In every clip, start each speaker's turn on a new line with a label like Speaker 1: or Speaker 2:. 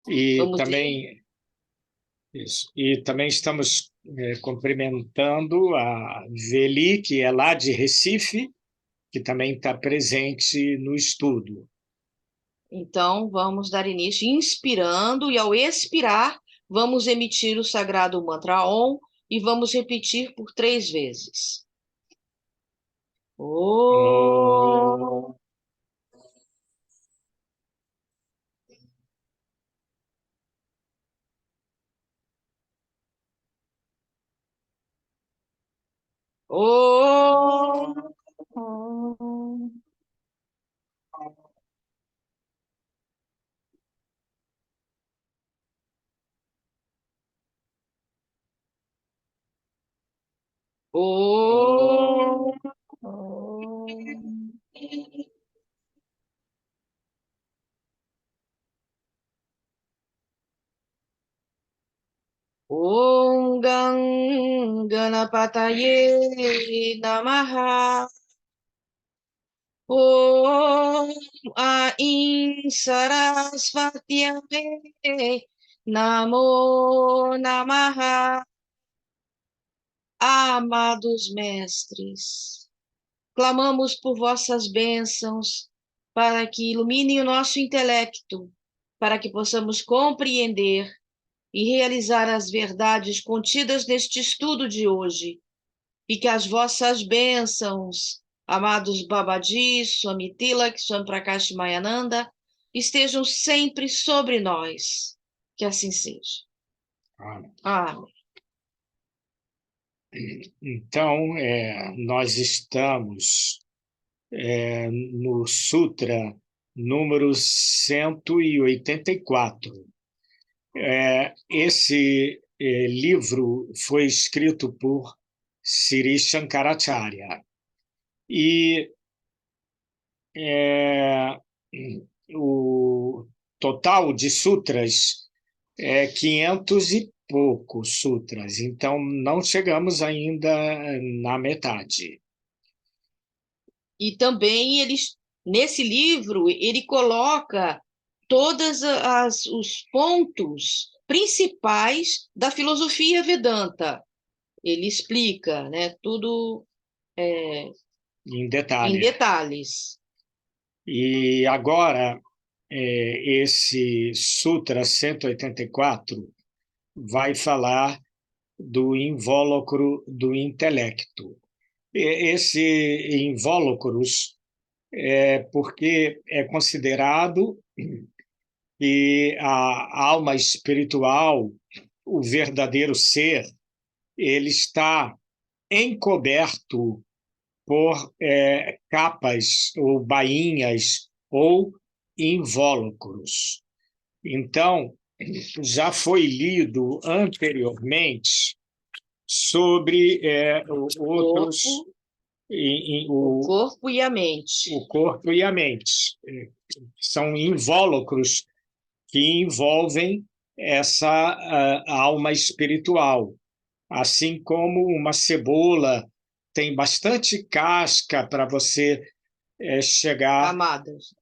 Speaker 1: E
Speaker 2: Vamos ter...
Speaker 1: também, isso, e também estamos cumprimentando a Veli, que é lá de Recife, que também está presente no estudo.
Speaker 2: Então, vamos dar início inspirando, e ao expirar, vamos emitir o sagrado mantra Om e vamos repetir por 3 vezes. Om. Om. Om. Om Gam Ganapataye Namaha. Om Aim Sarasvatyaye Namo Namaha. Amados mestres, clamamos por vossas bênçãos para que iluminem o nosso intelecto, para que possamos compreender e realizar as verdades contidas neste estudo de hoje, e que as vossas bênçãos, amados Babaji, Swami Tilak, Swami Prakash Mayananda, estejam sempre sobre nós. Que assim seja.
Speaker 1: Amém.
Speaker 2: Amém.
Speaker 1: Então, nós estamos no Sutra número 184. Esse livro foi escrito por Sri Shankaracharya. E o total de sutras é 500 e poucos sutras, então não chegamos ainda na metade.
Speaker 2: E também nesse livro ele coloca todos os pontos principais da filosofia Vedanta. Ele explica, né, tudo
Speaker 1: Em
Speaker 2: em
Speaker 1: detalhe.
Speaker 2: detalhes.
Speaker 1: E agora, esse Sutra 184 vai falar do invólucro do intelecto. Esse invólucros é porque é considerado que a alma espiritual, o verdadeiro ser, ele está encoberto por capas ou bainhas ou invólucros. Então, já foi lido anteriormente sobre outros...
Speaker 2: O corpo e a mente.
Speaker 1: O corpo e a mente. São invólucros que envolvem essa alma espiritual. Assim como uma cebola tem bastante casca para você chegar
Speaker 2: Amadas.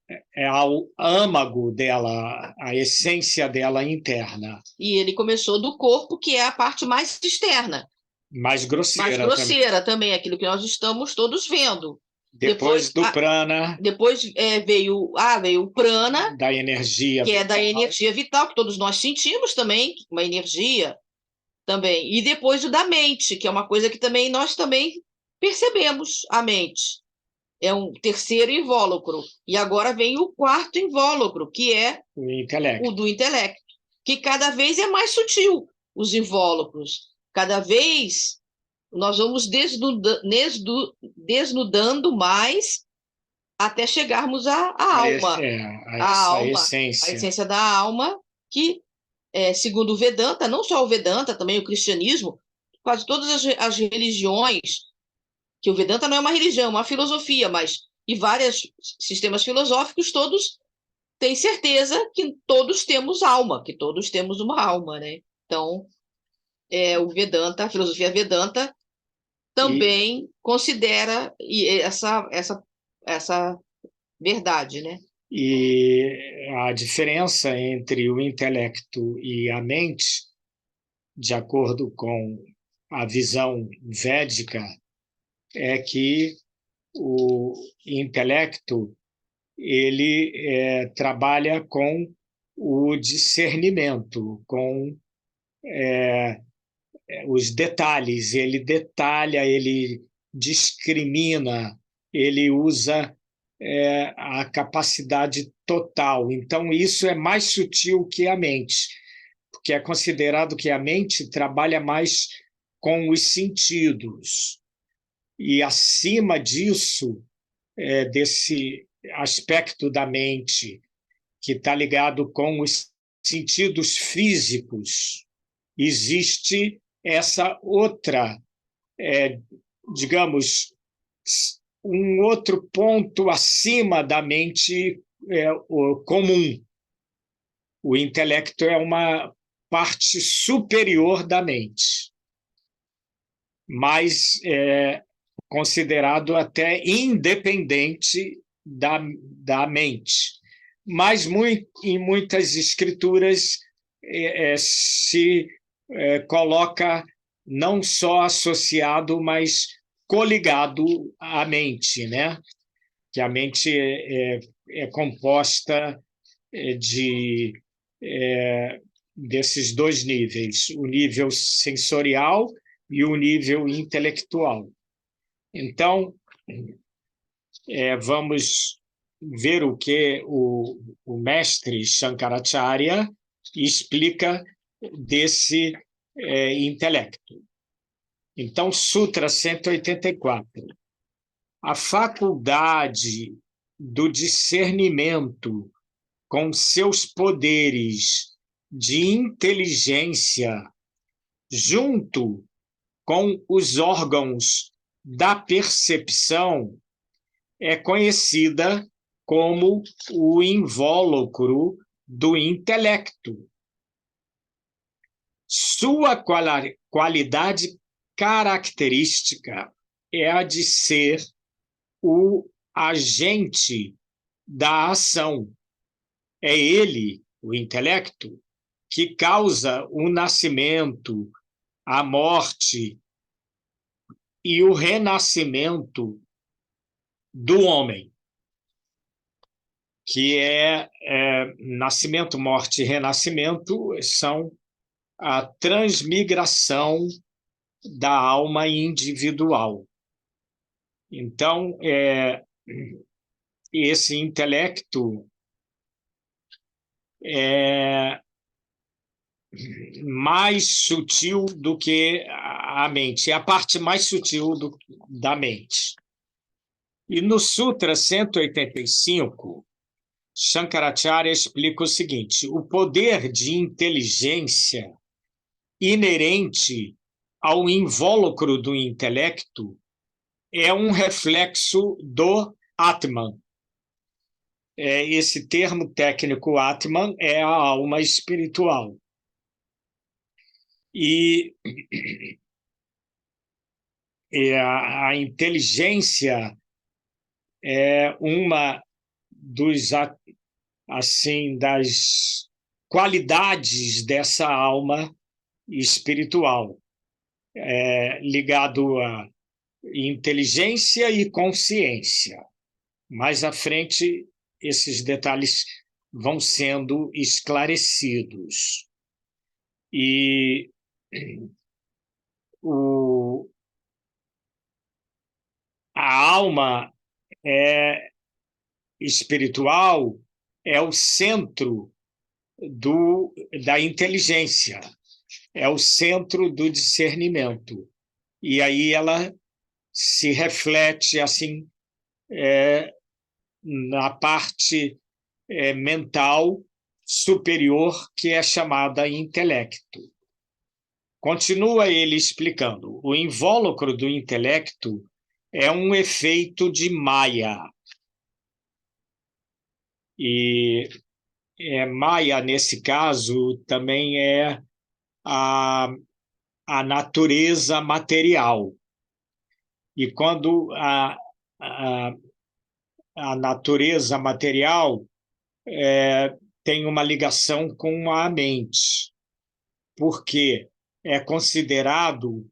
Speaker 1: ao âmago dela, a essência dela interna.
Speaker 2: E ele começou do corpo, que é a parte mais externa.
Speaker 1: Mais grosseira
Speaker 2: também, aquilo que nós estamos todos vendo.
Speaker 1: Depois do prana.
Speaker 2: Depois veio o prana,
Speaker 1: da energia
Speaker 2: que é da energia vital, que todos nós sentimos também, uma energia também. E depois o da mente, que é uma coisa que também nós também percebemos, a mente. É um terceiro invólucro. E agora vem o quarto invólucro, que é o do intelecto, que cada vez é mais sutil, os invólucros. Cada vez nós vamos desnudando mais até chegarmos à alma.
Speaker 1: A essência.
Speaker 2: A essência da alma, que, segundo o Vedanta, não só o Vedanta, também o cristianismo, quase todas as religiões, que o Vedanta não é uma religião, é uma filosofia, mas e vários sistemas filosóficos, todos têm certeza que todos temos alma, que todos temos uma alma, né? Então, o Vedanta, a filosofia Vedanta, também considera essa verdade, né?
Speaker 1: E a diferença entre o intelecto e a mente, de acordo com a visão védica, é que o intelecto ele trabalha com o discernimento, com os detalhes. Ele detalha, ele discrimina, ele usa a capacidade total. Então, isso é mais sutil que a mente, porque é considerado que a mente trabalha mais com os sentidos. E acima disso, desse aspecto da mente que está ligado com os sentidos físicos, existe essa outra, digamos, um outro ponto acima da mente comum. O intelecto é uma parte superior da mente, mas considerado até independente da mente. Mas em muitas escrituras se coloca não só associado, mas coligado à mente, né? Que a mente é composta de desses dois níveis, o nível sensorial e o nível intelectual. Então, vamos ver o que o mestre Shankaracharya explica desse intelecto. Então, Sutra 184. A faculdade do discernimento com seus poderes de inteligência, junto com os órgãos da percepção, é conhecida como o invólucro do intelecto. Sua qualidade característica é a de ser o agente da ação. É ele, o intelecto, que causa o nascimento, a morte e o renascimento do homem, que nascimento, morte e renascimento são a transmigração da alma individual. Então, esse intelecto é mais sutil do que a mente, é a parte mais sutil da mente. E no Sutra 185, Shankaracharya explica o seguinte: o poder de inteligência inerente ao invólucro do intelecto é um reflexo do Atman. Esse termo técnico Atman é a alma espiritual. E a inteligência é uma das qualidades dessa alma espiritual, ligado a inteligência e consciência. Mais à frente, esses detalhes vão sendo esclarecidos. E a alma espiritual é o centro da inteligência, é o centro do discernimento. E aí ela se reflete assim na parte mental superior, que é chamada intelecto. Continua ele explicando: o invólucro do intelecto é um efeito de Maya. E Maya, nesse caso, também é a natureza material. E quando a natureza material tem uma ligação com a mente, porque é considerado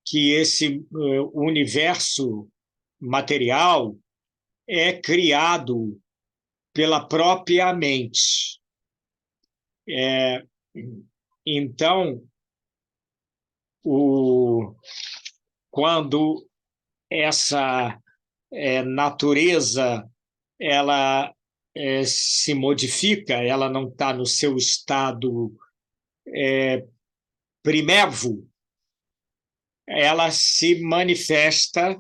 Speaker 1: que esse universo material é criado pela própria mente. Então, quando essa natureza ela se modifica, ela não está no seu estado primevo, ela se manifesta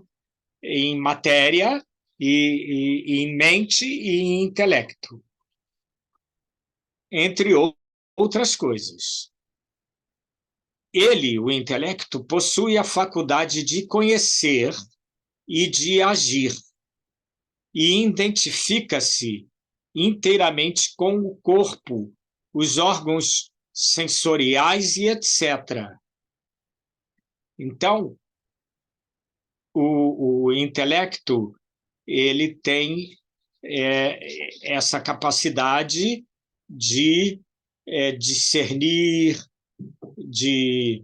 Speaker 1: em matéria e em mente e em intelecto, entre outras coisas. Ele, o intelecto, possui a faculdade de conhecer e de agir, e identifica-se inteiramente com o corpo, os órgãos sensoriais e etc. Então, o intelecto ele tem essa capacidade de discernir, de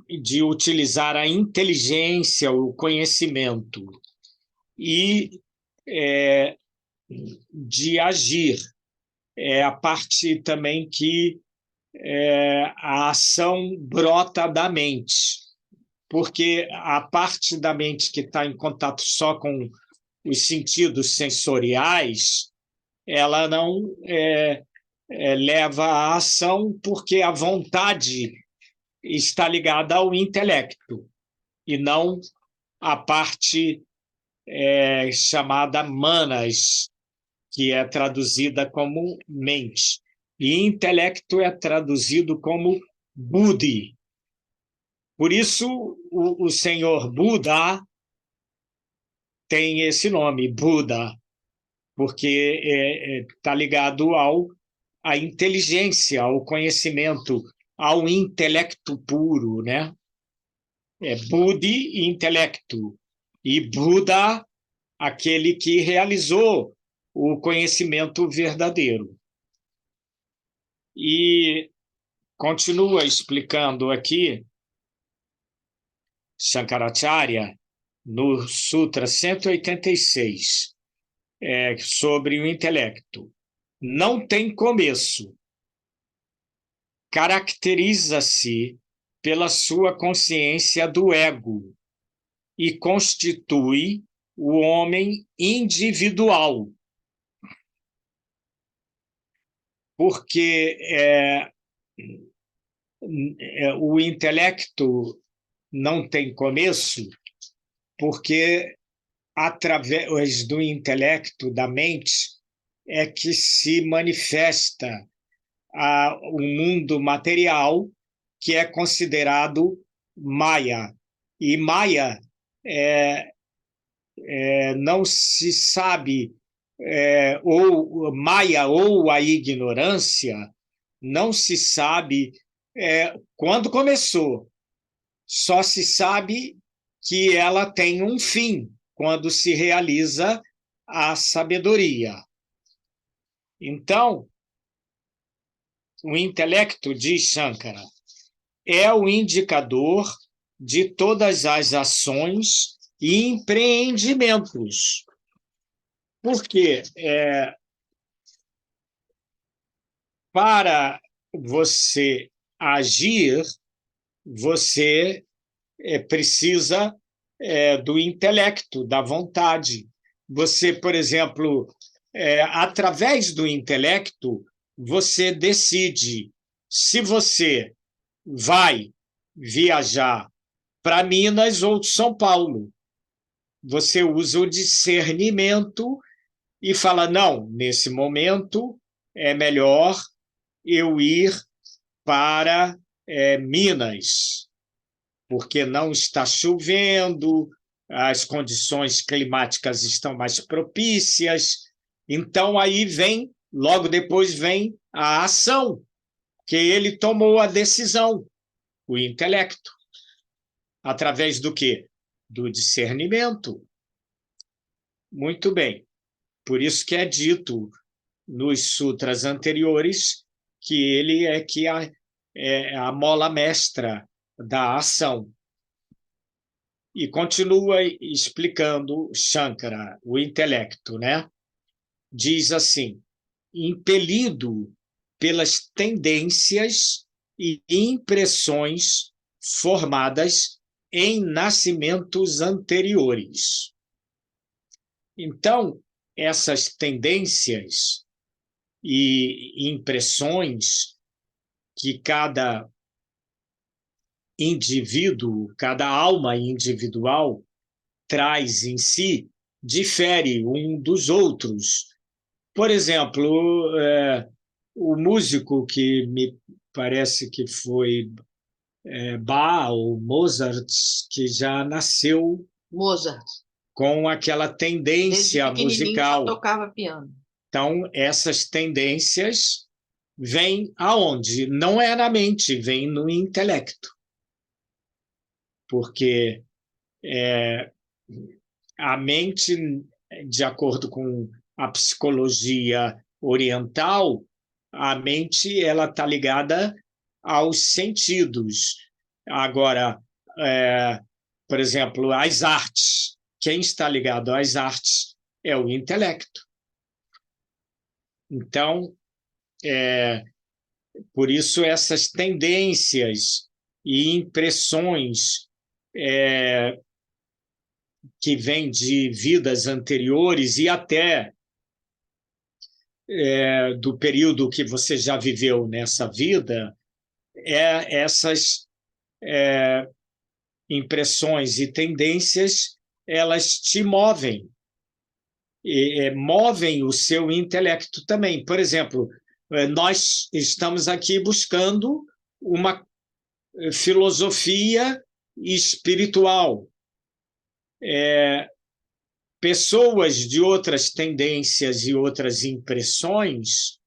Speaker 1: de utilizar a inteligência, o conhecimento e de agir. É a parte também que a ação brota da mente, porque a parte da mente que está em contato só com os sentidos sensoriais, ela não leva à ação, porque a vontade está ligada ao intelecto e não à parte chamada manas, que é traduzida como mente. E intelecto é traduzido como buddhi. Por isso, o senhor Buda tem esse nome, Buda, porque está ligado à inteligência, ao conhecimento, ao intelecto puro, né? Buddhi, intelecto, e Buda, aquele que realizou o conhecimento verdadeiro. E continua explicando aqui Shankaracharya, no Sutra 186, sobre o intelecto. Não tem começo. Caracteriza-se pela sua consciência do ego e constitui o homem individual. Porque o intelecto não tem começo, porque através do intelecto, da mente, é que se manifesta o mundo material, que é considerado Maya. E Maya não se sabe, ou Maya ou a ignorância, não se sabe quando começou. Só se sabe que ela tem um fim, quando se realiza a sabedoria. Então, o intelecto, diz Shankara, é o indicador de todas as ações e empreendimentos. Porque para você agir, você precisa do intelecto, da vontade. Você, por exemplo, através do intelecto, você decide se você vai viajar para Minas ou São Paulo. Você usa o discernimento e fala, não, nesse momento é melhor eu ir para Minas, porque não está chovendo, as condições climáticas estão mais propícias. Então, aí vem, logo depois vem a ação, que ele tomou a decisão, o intelecto. Através do quê? Do discernimento. Muito bem. Por isso que é dito nos sutras anteriores que ele é a mola mestra da ação. E continua explicando Shankara, o intelecto, né? Diz assim: impelido pelas tendências e impressões formadas em nascimentos anteriores. Então, essas tendências e impressões que cada indivíduo, cada alma individual traz em si, difere um dos outros. Por exemplo, o músico que me parece que foi Bach ou Mozart, que já nasceu
Speaker 2: Mozart.
Speaker 1: com aquela
Speaker 2: Desde
Speaker 1: tendência
Speaker 2: pequenininho já
Speaker 1: musical.
Speaker 2: tocava piano.
Speaker 1: Então, essas tendências vêm aonde? Não é na mente, vem no intelecto. Porque a mente, de acordo com a psicologia oriental, a mente ela está ligada aos sentidos. Agora, por exemplo, às artes. Quem está ligado às artes é o intelecto. Então, por isso essas tendências e impressões que vêm de vidas anteriores e até do período que você já viveu nessa vida, essas impressões e tendências, elas te movem, movem o seu intelecto também. Por exemplo, nós estamos aqui buscando uma filosofia espiritual. Pessoas de outras tendências e outras impressões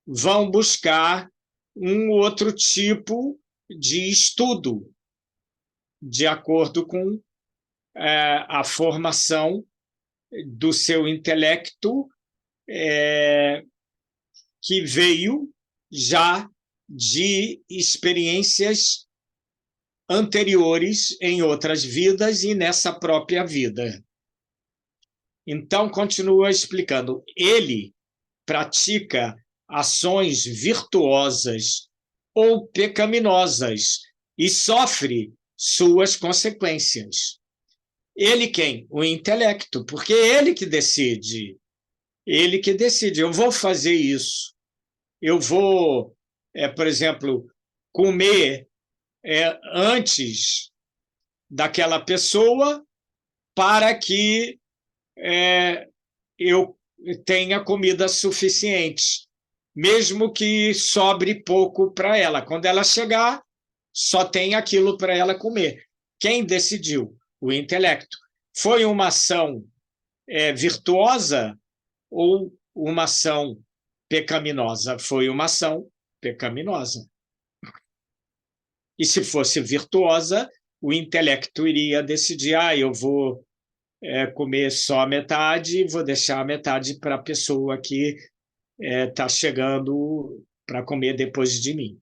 Speaker 1: vão buscar um outro tipo de estudo, de acordo com a formação do seu intelecto, que veio já de experiências anteriores em outras vidas e nessa própria vida. Então, continua explicando. Ele pratica ações virtuosas ou pecaminosas e sofre suas consequências. Ele quem? O intelecto, porque é ele que decide. Ele que decide. Eu vou fazer isso. Eu vou, por exemplo, comer antes daquela pessoa para que eu tenha comida suficiente, mesmo que sobre pouco para ela. Quando ela chegar, só tem aquilo para ela comer. Quem decidiu? O intelecto. Foi uma ação virtuosa ou uma ação pecaminosa? Foi uma ação pecaminosa. E se fosse virtuosa, o intelecto iria decidir: eu vou comer só a metade e vou deixar a metade para a pessoa que está chegando para comer depois de mim.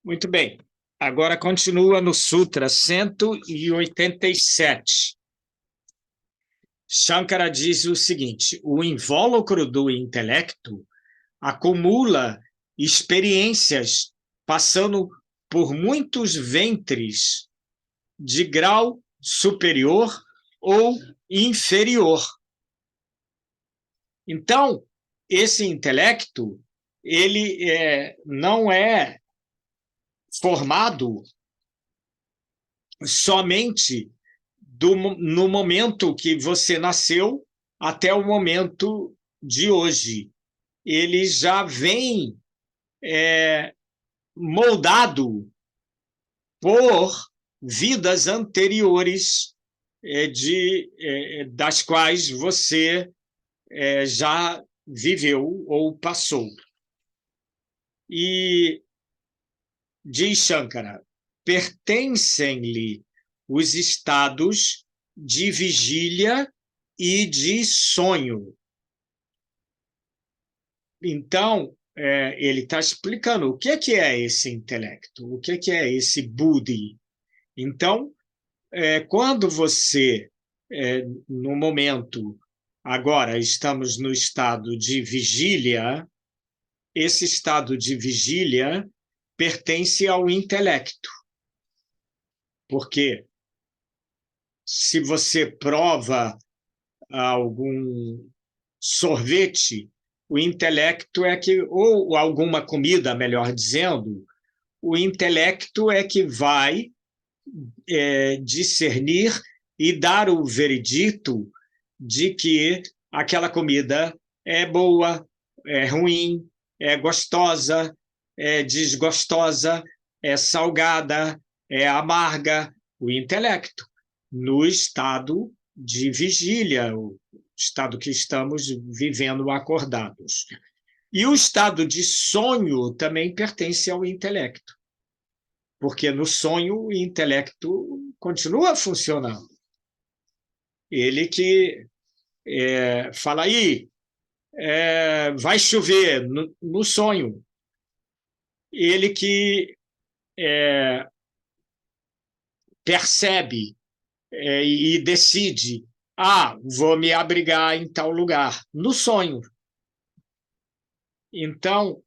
Speaker 1: Muito bem. Agora continua no Sutra 187. Shankara diz o seguinte: o invólucro do intelecto acumula experiências passando por muitos ventres de grau superior ou inferior. Então, esse intelecto ele não é formado somente no momento que você nasceu até o momento de hoje. Ele já vem moldado por vidas anteriores das quais você já viveu ou passou. E diz Shankara, pertencem-lhe os estados de vigília e de sonho. Então, ele está explicando o que é esse intelecto, o que é esse buddhi. Então, quando você, no momento, agora estamos no estado de vigília, esse estado de vigília pertence ao intelecto. Porque se você prova algum sorvete, o intelecto é que, ou alguma comida, melhor dizendo, o intelecto é que vai discernir e dar o veredito de que aquela comida é boa, é ruim, é gostosa, é desgostosa, é salgada, é amarga, o intelecto, no estado de vigília, o estado que estamos vivendo acordados. E o estado de sonho também pertence ao intelecto, porque no sonho o intelecto continua funcionando. Ele que fala aí, vai chover no sonho. Ele que percebe e decide, vou me abrigar em tal lugar, no sonho. Então,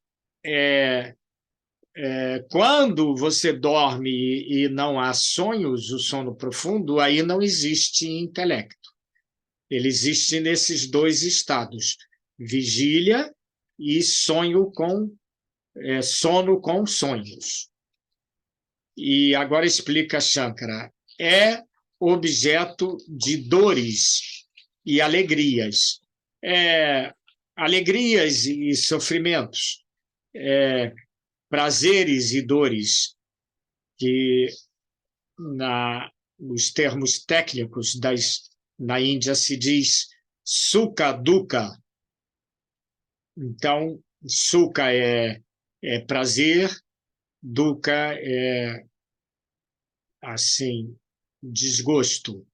Speaker 1: quando você dorme e não há sonhos, o sono profundo, aí não existe intelecto. Ele existe nesses dois estados, vigília e sono com sonhos. E agora explica Shankara, é objeto de dores e alegrias. Alegrias e sofrimentos, prazeres e dores, que nos termos técnicos na Índia se diz sukha dukkha. Então, sukha é prazer, dukkha é assim, desgosto,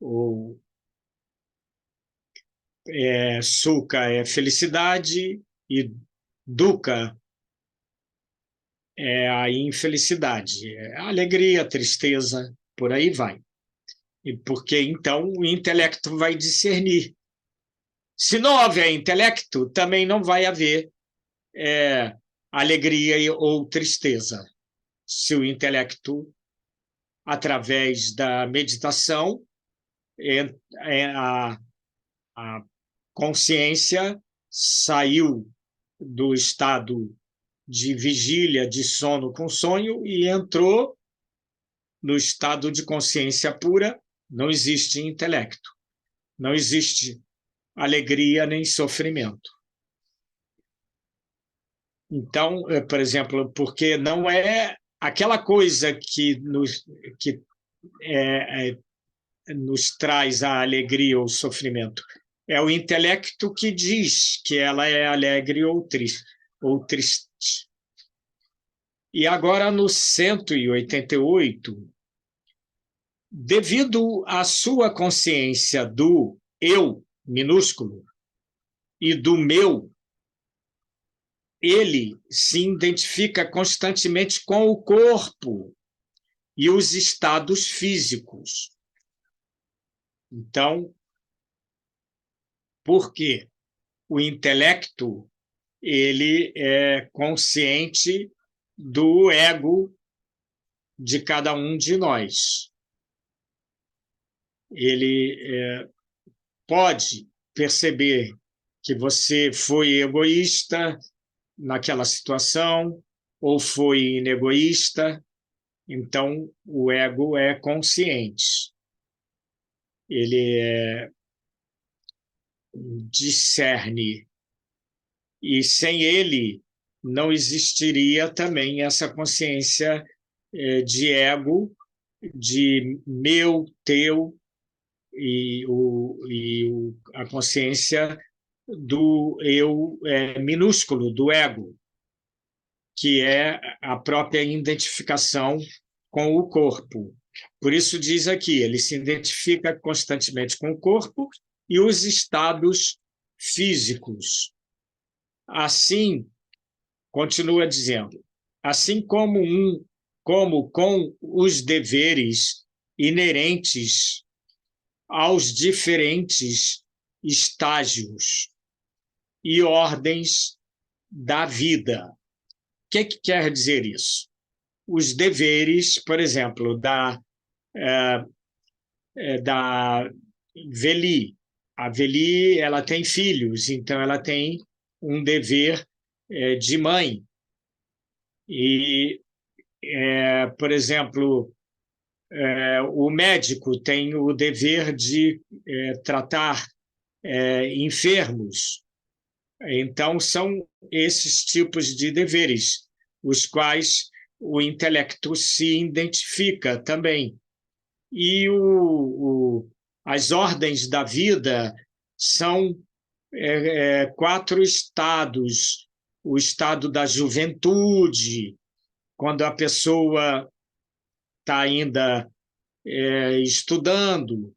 Speaker 1: ou sukha é felicidade e dukkha é a infelicidade, é a alegria, a tristeza, por aí vai. E porque então o intelecto vai discernir. Se não houver intelecto, também não vai haver alegria ou tristeza. Se o intelecto, através da meditação, a consciência saiu do estado de vigília, de sono com sonho, e entrou no estado de consciência pura, não existe intelecto, não existe alegria nem sofrimento. Então, por exemplo, porque não é aquela coisa que nos traz a alegria ou o sofrimento. É o intelecto que diz que ela é alegre ou triste. E agora, no 188, devido à sua consciência do eu minúsculo e do meu, ele se identifica constantemente com o corpo e os estados físicos. Então, por quê? O intelecto ele é consciente do ego de cada um de nós. Ele pode perceber que você foi egoísta naquela situação ou foi inegoísta. Então, o ego é consciente. Ele discerne. E sem ele, não existiria também essa consciência de ego, de meu, teu, e a consciência do eu minúsculo, do ego, que é a própria identificação com o corpo. Por isso diz aqui, ele se identifica constantemente com o corpo e os estados físicos. Assim, continua dizendo, assim como com os deveres inerentes aos diferentes estágios e ordens da vida. O que quer dizer isso? Os deveres, por exemplo, da Veli. A Veli, ela tem filhos, então ela tem um dever de mãe. E, por exemplo, o médico tem o dever de tratar enfermos. Então, são esses tipos de deveres, os quais o intelecto se identifica também. E as ordens da vida são 4 estados. O estado da juventude, quando a pessoa está ainda estudando.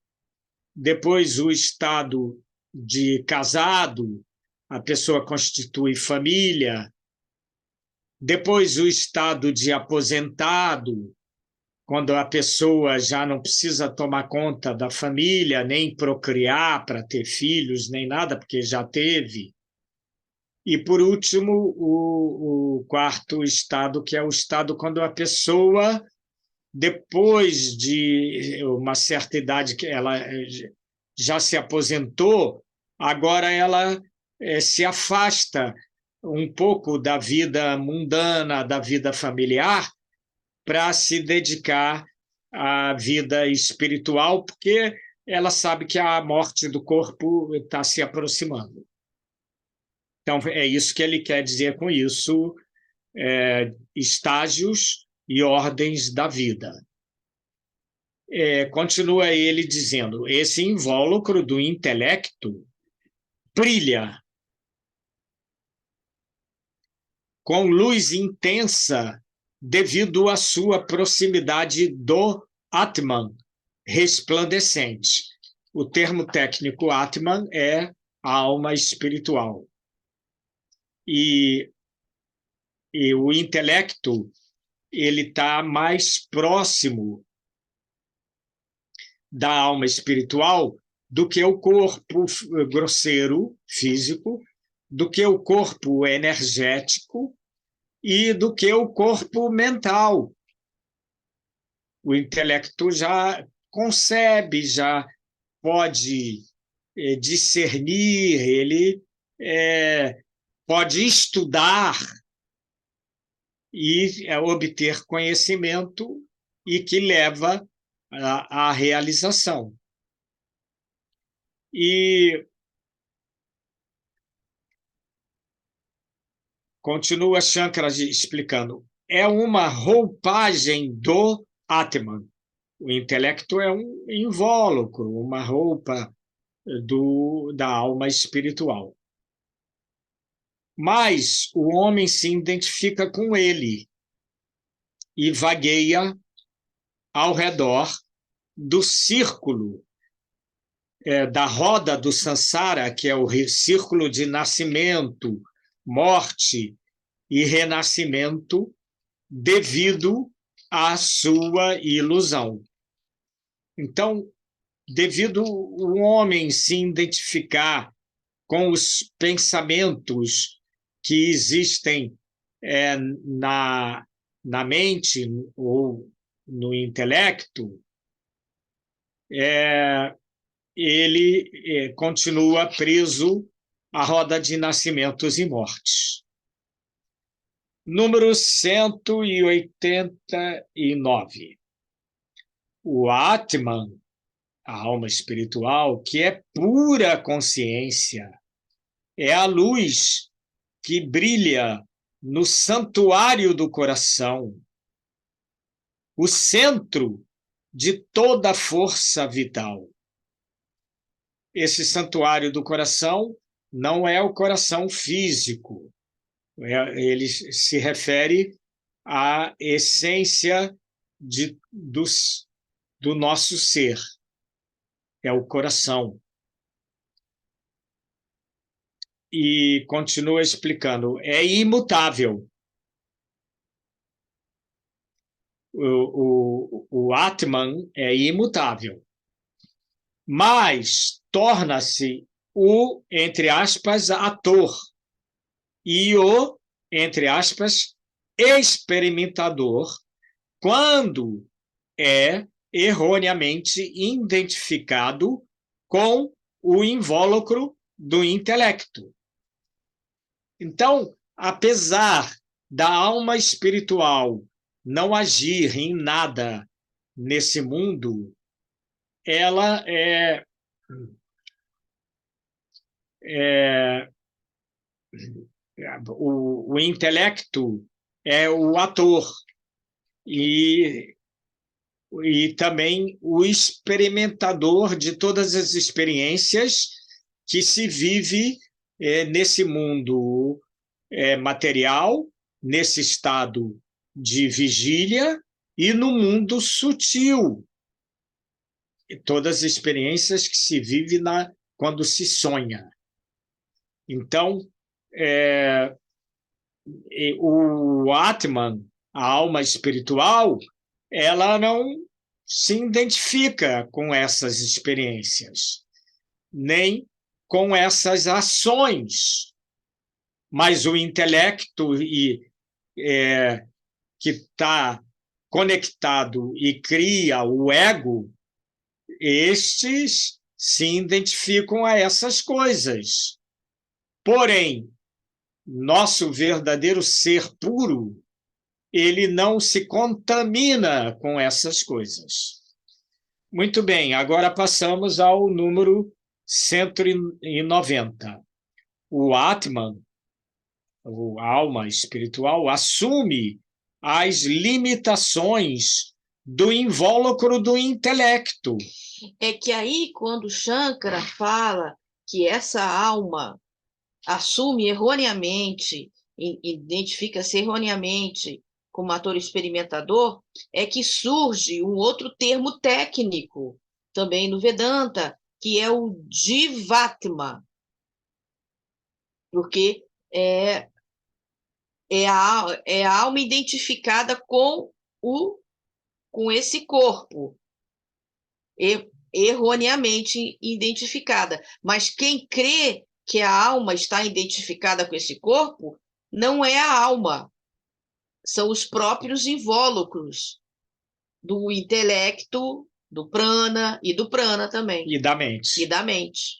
Speaker 1: Depois, o estado de casado, a pessoa constitui família. Depois, o estado de aposentado, quando a pessoa já não precisa tomar conta da família, nem procriar para ter filhos, nem nada, porque já teve. E, por último, o quarto estado, que é o estado quando a pessoa, depois de uma certa idade, que ela já se aposentou, agora ela se afasta um pouco da vida mundana, da vida familiar, para se dedicar à vida espiritual, porque ela sabe que a morte do corpo está se aproximando. Então, é isso que ele quer dizer com isso, estágios e ordens da vida. Continua ele dizendo, esse invólucro do intelecto brilha com luz intensa devido à sua proximidade do Atman, resplandecente. O termo técnico Atman é a alma espiritual. E o intelecto ele está mais próximo da alma espiritual do que o corpo grosseiro, físico, do que o corpo energético e do que o corpo mental. O intelecto já concebe, já pode discernir, ele pode estudar e obter conhecimento e que leva à realização. E continua Shankara explicando, é uma roupagem do Atman. O intelecto é um invólucro, uma roupa da alma espiritual. Mas o homem se identifica com ele e vagueia ao redor do círculo da roda do Sansara, que é o círculo de nascimento, morte e renascimento devido à sua ilusão. Então, devido o homem se identificar com os pensamentos que existem na mente ou no intelecto, ele continua preso à roda de nascimentos e mortes. Número 189. O Atman, a alma espiritual, que é pura consciência, é a luz que brilha no santuário do coração, o centro de toda a força vital. Esse santuário do coração não é o coração físico, ele se refere à essência do nosso ser, é o coração. e continua explicando, é imutável. O Atman é imutável, mas torna-se o, entre aspas, ator e o, entre aspas, experimentador quando é erroneamente identificado com o invólucro do intelecto. Então, apesar da alma espiritual não agir em nada nesse mundo, ela o intelecto é o ator e também o experimentador de todas as experiências que se vive nesse mundo material, nesse estado de vigília e no mundo sutil. Todas as experiências que se vive quando se sonha. Então, o Atman, a alma espiritual, ela não se identifica com essas experiências, nem com essas ações, mas o intelecto que está conectado e cria o ego, estes se identificam a essas coisas. Porém, nosso verdadeiro ser puro, ele não se contamina com essas coisas. Muito bem, agora passamos ao número 190. O Atman, a alma espiritual, assume as limitações do invólucro do intelecto.
Speaker 2: É que aí, quando Shankara fala que essa alma assume erroneamente, identifica-se erroneamente como ator experimentador, é que surge um outro termo técnico, também no Vedanta, que é o Jivatma, porque é a alma identificada com esse corpo, erroneamente identificada. Mas quem crê que a alma está identificada com esse corpo não é a alma, são os próprios invólucros do intelecto, do prana e do prana também.
Speaker 1: E da mente.
Speaker 2: E da mente.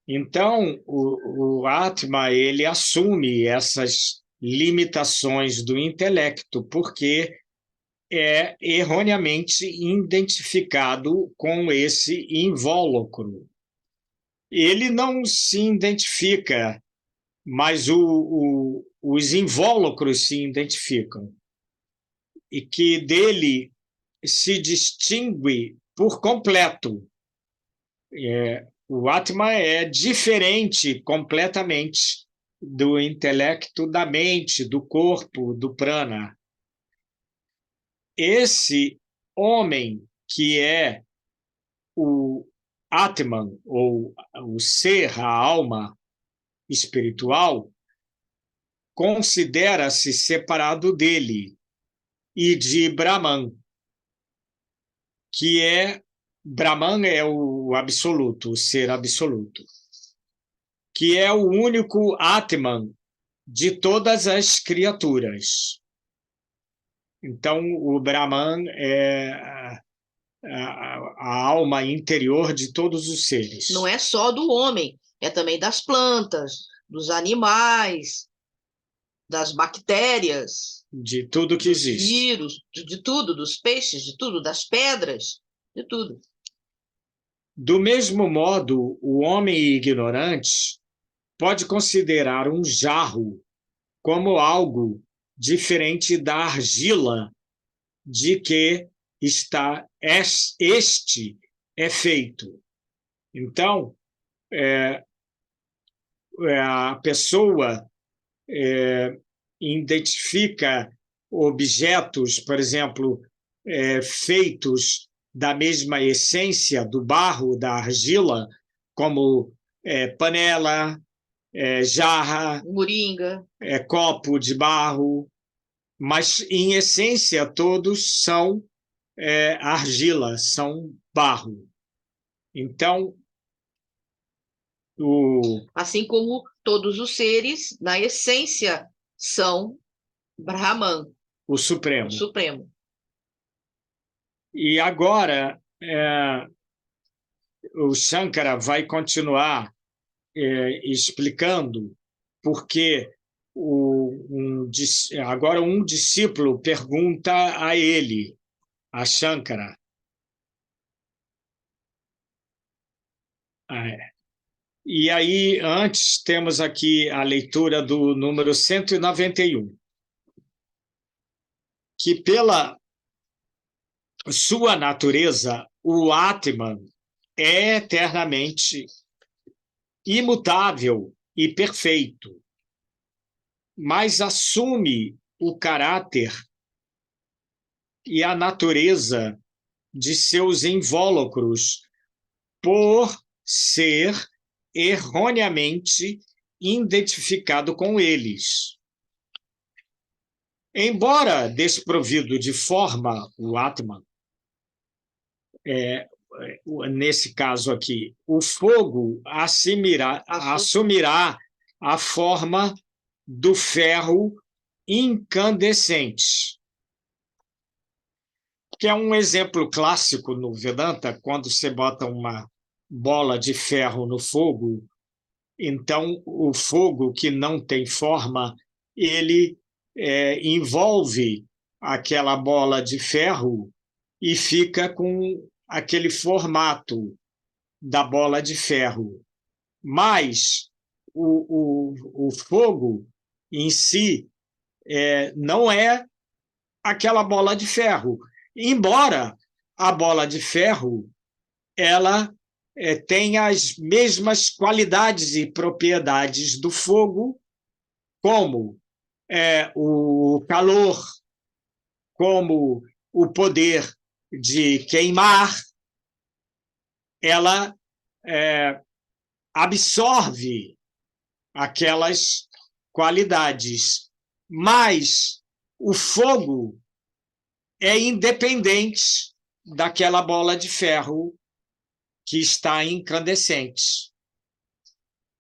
Speaker 1: Então, o Atma, ele assume essas limitações do intelecto, porque é erroneamente identificado com esse invólucro. Ele não se identifica, mas os invólucros se identificam, e que dele se distingue por completo. O Atma é diferente completamente do intelecto, da mente, do corpo, do prana. Esse homem que é o Atman, ou o ser, a alma espiritual, considera-se separado dele e de Brahman, que Brahman é o absoluto, o ser absoluto, que é o único Atman de todas as criaturas. Então, o Brahman é a alma interior de todos os seres.
Speaker 2: Não é só do homem, é também das plantas, dos animais, das bactérias,
Speaker 1: de tudo que existe.
Speaker 2: Vírus, de tudo, dos peixes, de tudo, das pedras, de tudo.
Speaker 1: Do mesmo modo, o homem ignorante pode considerar um jarro como algo diferente da argila de que este é feito. Então, a pessoa identifica objetos, por exemplo, feitos da mesma essência do barro, da argila, como panela, jarra,
Speaker 2: moringa,
Speaker 1: copo de barro, mas, em essência, todos são argila, são barro. Então,
Speaker 2: assim como todos os seres, na essência, são Brahman,
Speaker 1: o Supremo.
Speaker 2: o Supremo.
Speaker 1: E agora, o Shankara vai continuar explicando porque agora um discípulo pergunta a ele, a Shankara. E aí, antes, temos aqui a leitura do número 191, que pela sua natureza, o Atman é eternamente imutável e perfeito, mas assume o caráter e a natureza de seus invólucros por ser erroneamente identificado com eles. Embora desprovido de forma, o Atman, nesse caso aqui, o fogo assumirá a forma do ferro incandescente, que é um exemplo clássico no Vedanta. Quando você bota uma bola de ferro no fogo, então o fogo que não tem forma, ele envolve aquela bola de ferro e fica com aquele formato da bola de ferro. Mas o fogo em si não é aquela bola de ferro, embora a bola de ferro ela tenha as mesmas qualidades e propriedades do fogo, como o calor, como o poder de queimar. Ela absorve aquelas qualidades, mas o fogo é independente daquela bola de ferro que está incandescente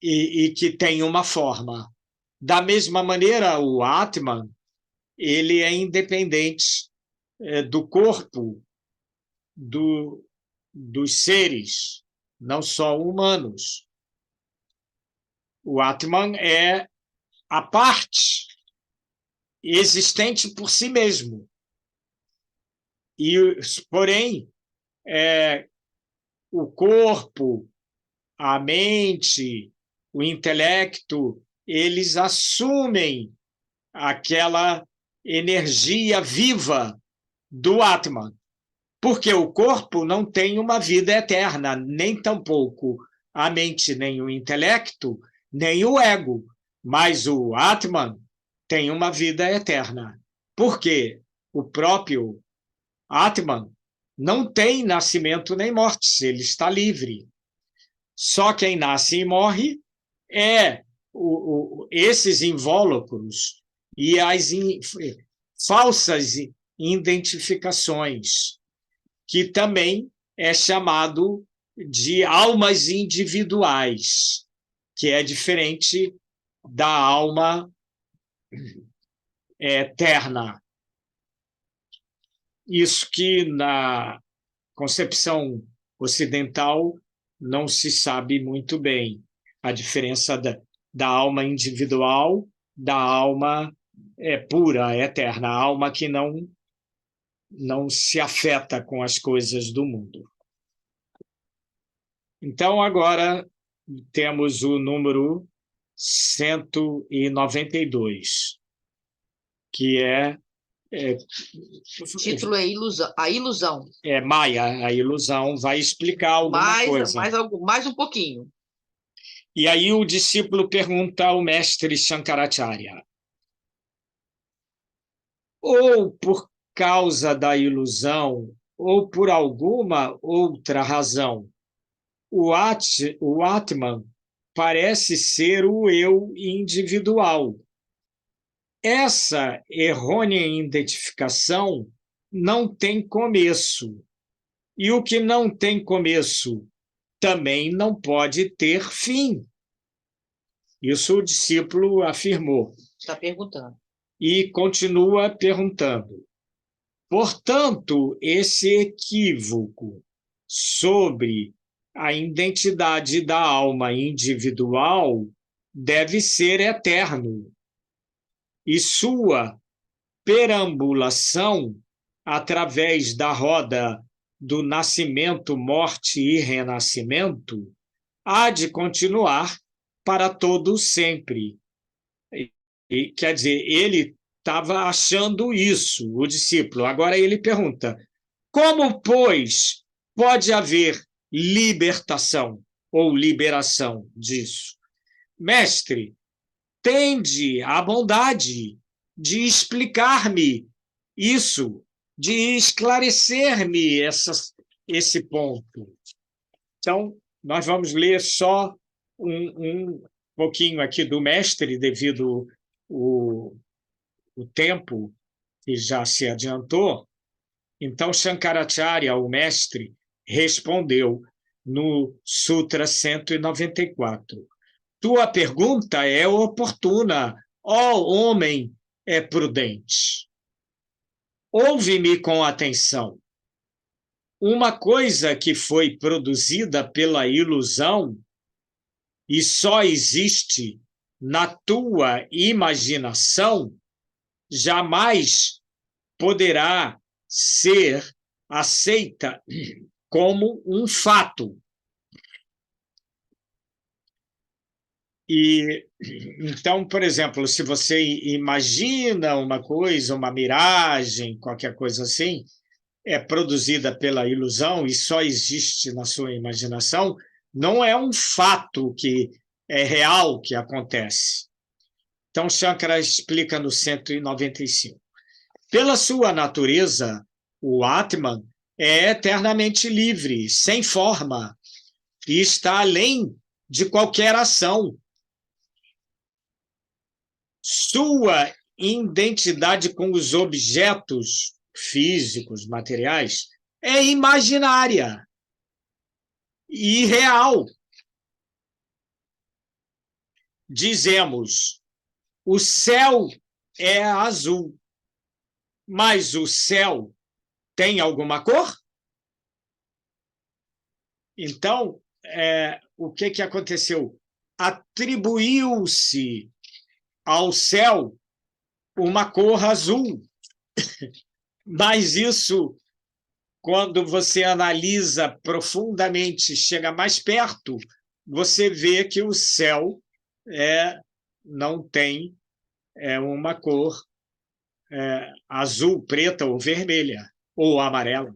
Speaker 1: e que tem uma forma. Da mesma maneira, o Atman, ele é independente do corpo dos seres, não só humanos. O Atman é a parte existente por si mesmo. Porém, o corpo, a mente, o intelecto, eles assumem aquela energia viva do Atman, porque o corpo não tem uma vida eterna, nem tampouco a mente, nem o intelecto, nem o ego, mas o Atman tem uma vida eterna. Por quê? O próprio Atman não tem nascimento nem morte, ele está livre. Só quem nasce e morre é esses invólucros e as falsas identificações, que também é chamado de almas individuais, que é diferente da alma eterna. Isso que na concepção ocidental não se sabe muito bem, a diferença da alma individual, da alma pura, eterna, a alma que não se afeta com as coisas do mundo. Então, agora temos o número 192, que
Speaker 2: o título é A Ilusão.
Speaker 1: Maya, a ilusão, vai explicar alguma coisa.
Speaker 2: Mais um pouquinho.
Speaker 1: E aí o discípulo pergunta ao mestre Shankaracharya: ou por causa da ilusão, ou por alguma outra razão, o Atman parece ser o eu individual. Essa errônea identificação não tem começo. E o que não tem começo também não pode ter fim. Isso o discípulo afirmou.
Speaker 2: Está perguntando.
Speaker 1: E continua perguntando. Portanto, esse equívoco sobre a identidade da alma individual deve ser eterno, e sua perambulação através da roda do nascimento, morte e renascimento há de continuar para todo sempre. E, quer dizer, ele estava achando isso, o discípulo. Agora ele pergunta: como, pois, pode haver libertação ou liberação disso? Mestre, tende a bondade de explicar-me isso, de esclarecer-me esse ponto. Então, nós vamos ler só um pouquinho aqui do mestre, devido o tempo que já se adiantou. Então, Shankaracharya, o mestre, respondeu no Sutra 194. Tua pergunta é oportuna, ó homem é prudente. Ouve-me com atenção. Uma coisa que foi produzida pela ilusão e só existe na tua imaginação, jamais poderá ser aceita como um fato. E então, por exemplo, se você imagina uma coisa, uma miragem, qualquer coisa assim, é produzida pela ilusão e só existe na sua imaginação, não é um fato que é real que acontece. Então, Shankara explica no 195. Pela sua natureza, o Atman é eternamente livre, sem forma, e está além de qualquer ação. Sua identidade com os objetos físicos, materiais, é imaginária e irreal. Dizemos, o céu é azul, mas o céu tem alguma cor? Então, o que aconteceu? Atribuiu-se ao céu uma cor azul, mas isso, quando você analisa profundamente, chega mais perto, você vê que o céu não tem uma cor azul, preta ou vermelha, ou amarela.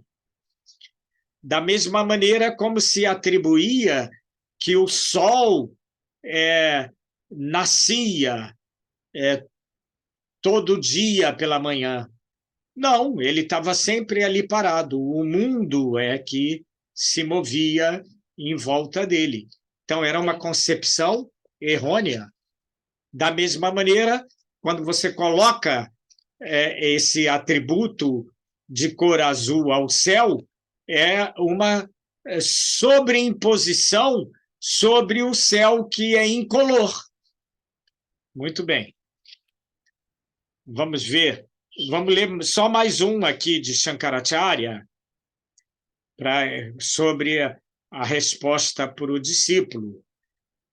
Speaker 1: Da mesma maneira como se atribuía que o sol nascia todo dia pela manhã. Não, ele estava sempre ali parado. O mundo é que se movia em volta dele. Então, era uma concepção errônea. Da mesma maneira, quando você coloca esse atributo de cor azul ao céu, é uma sobreimposição sobre o céu que é incolor. Muito bem. Vamos ver. Vamos ler só mais um aqui de Shankaracharya sobre a resposta para o discípulo.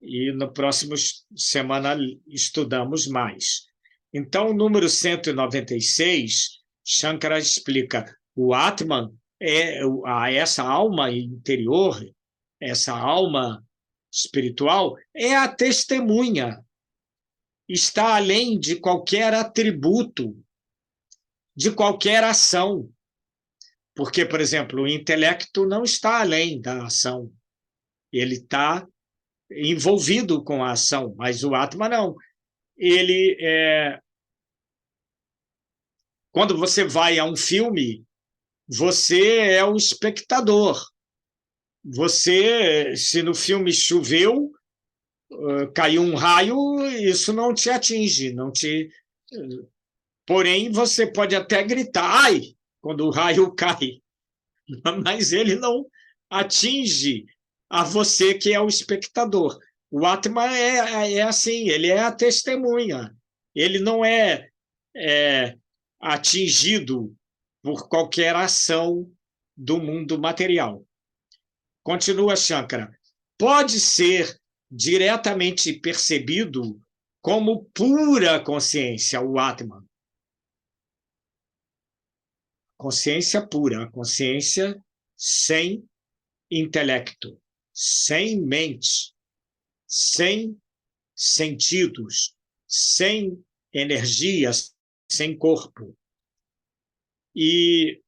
Speaker 1: E no próximo semana estudamos mais. Então, o número 196, Shankara explica: o Atman essa alma interior, essa alma espiritual, é a testemunha, está além de qualquer atributo, de qualquer ação. Porque, por exemplo, o intelecto não está além da ação. Ele está envolvido com a ação, mas o Atma não. Ele quando você vai a um filme, você é o espectador. Você, se no filme choveu, caiu um raio, isso não te atinge, não te. Porém, você pode até gritar, ai, quando o raio cai, mas ele não atinge a você que é o espectador. O Atman é assim, ele é a testemunha. Ele não é atingido por qualquer ação do mundo material. Continua Shankara. Pode ser diretamente percebido como pura consciência, o Atman. Consciência pura, consciência sem intelecto, sem mente, sem sentidos, sem energia, sem corpo. E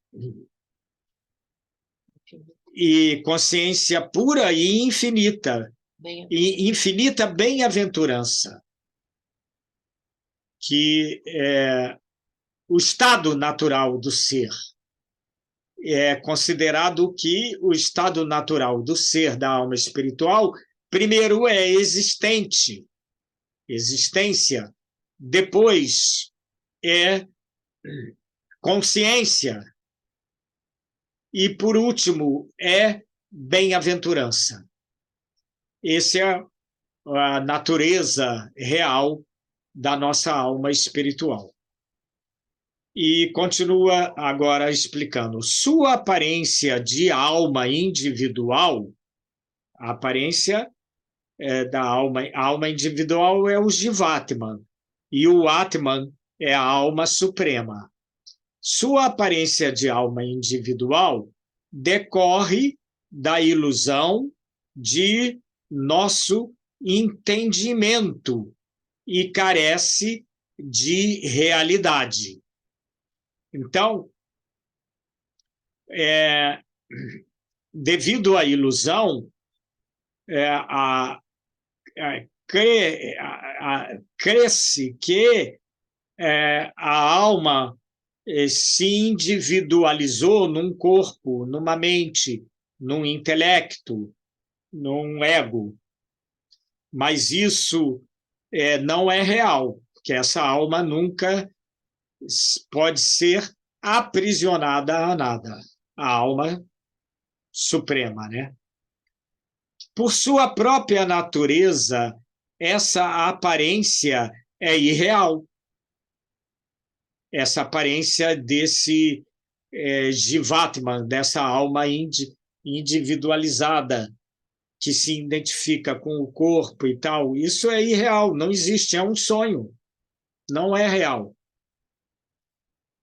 Speaker 1: consciência pura e infinita. E infinita bem-aventurança, que é o estado natural do ser. É considerado que o estado natural do ser, da alma espiritual, primeiro é existente, existência, depois é consciência, e, por último, é bem-aventurança. Essa é a natureza real da nossa alma espiritual. E continua agora explicando. Sua aparência de alma individual, a aparência da alma, a alma individual é o Jivatman, e o Atman é a alma suprema. Sua aparência de alma individual decorre da ilusão de nosso entendimento e carece de realidade. Então, devido à ilusão, cresce que a alma se individualizou num corpo, numa mente, num intelecto, num ego. Mas isso não é real, porque essa alma nunca pode ser aprisionada a nada. A alma suprema, né? Por sua própria natureza, essa aparência é irreal. Essa aparência desse Jivatman, dessa alma individualizada, que se identifica com o corpo e tal, isso é irreal, não existe, é um sonho, não é real.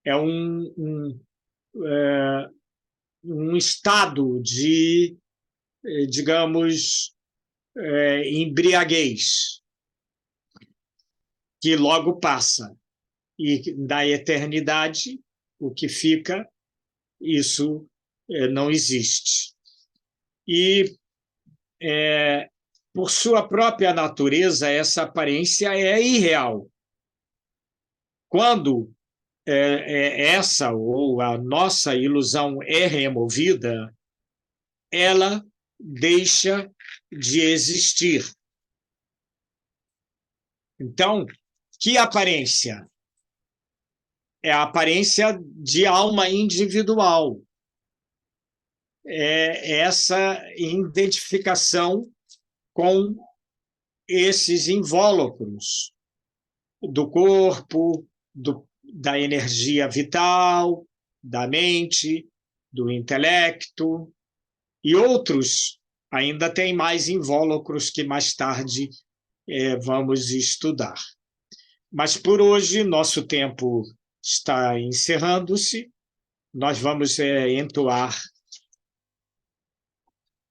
Speaker 1: É um estado de, digamos, embriaguez, que logo passa. E da eternidade, o que fica, isso não existe. E, por sua própria natureza, essa aparência é irreal. Quando essa ou a nossa ilusão é removida, ela deixa de existir. Então, que aparência? É a aparência de alma individual. É essa identificação com esses invólucros do corpo, da energia vital, da mente, do intelecto, e outros ainda têm mais invólucros que mais tarde vamos estudar. Mas por hoje, nosso tempo está encerrando-se. Nós vamos entoar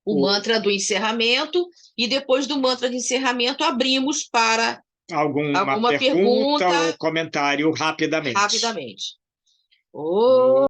Speaker 2: o mantra do encerramento, e depois do mantra de encerramento abrimos para
Speaker 1: alguma pergunta ou comentário rapidamente.
Speaker 2: Rapidamente. Oh.